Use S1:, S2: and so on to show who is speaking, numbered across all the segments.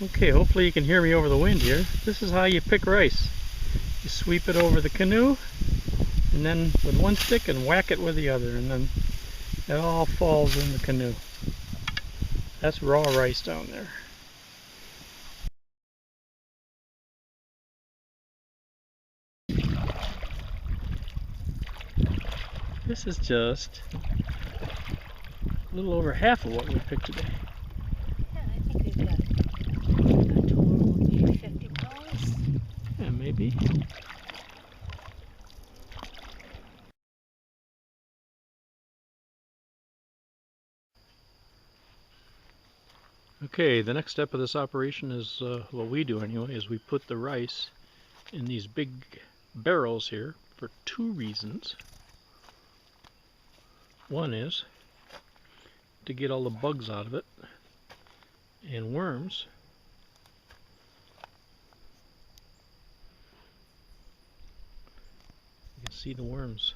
S1: Okay, hopefully you can hear me over the wind here. This is how you pick rice. You sweep it over the canoe, and then with one stick and whack it with the other, and then it all falls in the canoe. That's raw rice down there. This is just a little over half of what we picked today.
S2: Yeah, I think we've got a total of maybe 50 pounds.
S1: Yeah, maybe. Okay, the next step of this operation is, what we do anyway, is we put the rice in these big barrels here for two reasons. One is to get all the bugs out of it and worms. You can see the worms.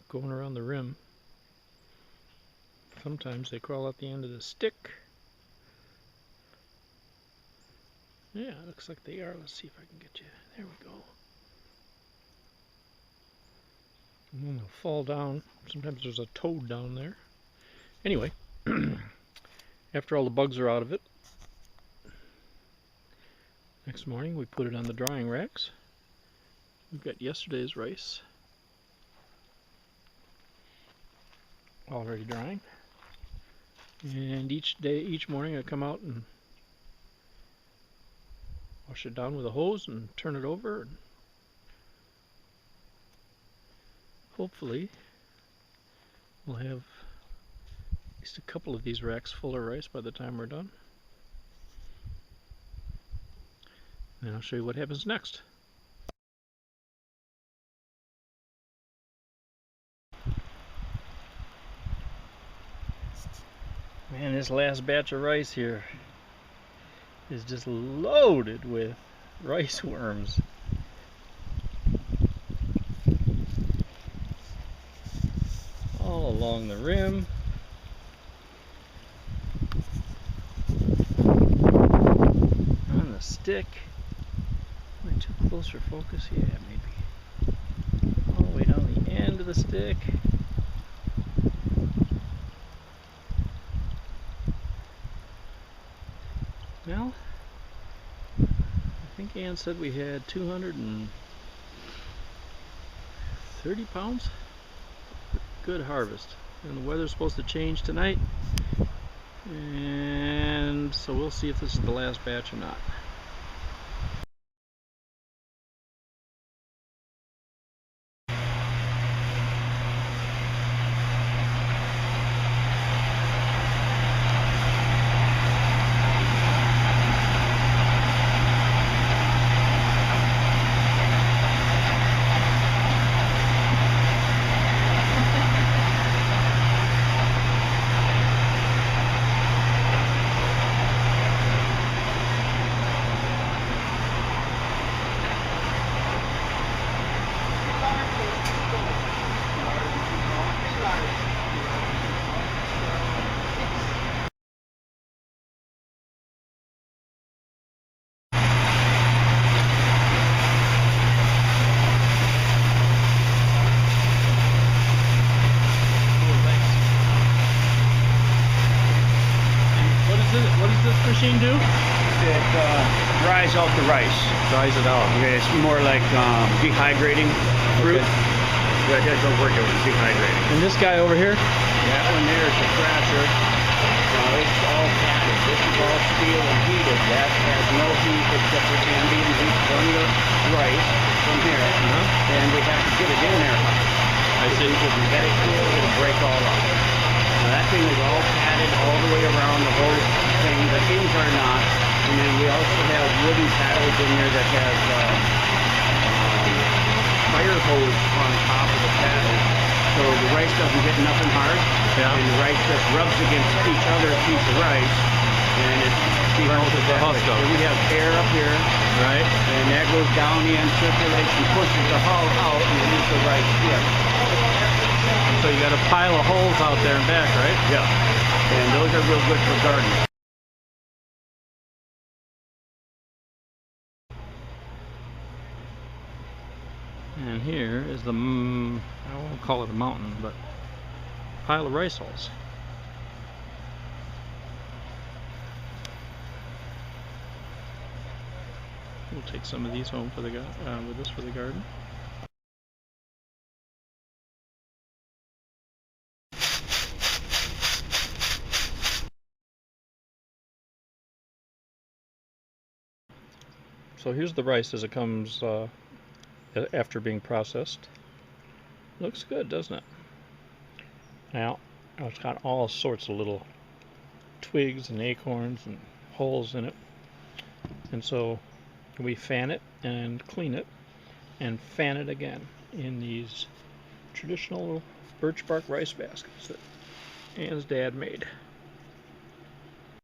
S1: Going around the rim. Sometimes they crawl out the end of the stick. Yeah, it looks like they are. Let's see if I can get you. There we go. And then they'll fall down. Sometimes there's a toad down there. Anyway, after all the bugs are out of it, next morning we put it on the drying racks. We've got yesterday's rice already drying. And each morning I come out and wash it down with a hose and turn it over, and hopefully we'll have at least a couple of these racks full of rice by the time we're done. And I'll show you what happens next. Man, this last batch of rice here is just loaded with rice worms. All along the rim. On the stick. Am I too close for focus? Yeah, maybe. All the way down the end of the stick. Well, I think Ann said we had 230 pounds. Good harvest. And the weather's supposed to change tonight. And so we'll see if this is the last batch or not. What does this machine do?
S3: It dries out the rice.
S1: Dries it out.
S3: Okay, it's more like dehydrating fruit.
S1: Okay.
S3: That doesn't work, it was dehydrating.
S1: And this guy over here?
S3: That one there is the thrasher. It's all padded. This is all steel and heated. That has no heat except for ambient heat from the rice from here. And we have to get it in there hot.
S1: I see.
S3: If we get it cool, it'll break all up. Now that thing is all padded all the way around the whole thing. The ends are not. And then we also have wooden paddles in there that have fire hose on top of the paddle. So the rice doesn't get nothing hard.
S1: Yeah.
S3: And the rice just rubs against each other piece of rice. And it
S1: Burns the husk up.
S3: So we have air up here.
S1: Right.
S3: And that goes down in, circulates and pushes the hull out and leaves the rice in.
S1: So So you got a pile of holes out there and back, right?
S3: Yeah. And those are real good for gardening.
S1: And here is the, I won't call it a mountain, but pile of rice hulls. We'll take some of these home for the with us for the garden. So here's the rice as it comes after being processed. Looks good, doesn't it? Now, it's got all sorts of little twigs and acorns and holes in it. And so we fan it and clean it and fan it again in these traditional birch bark rice baskets that Ann's dad made.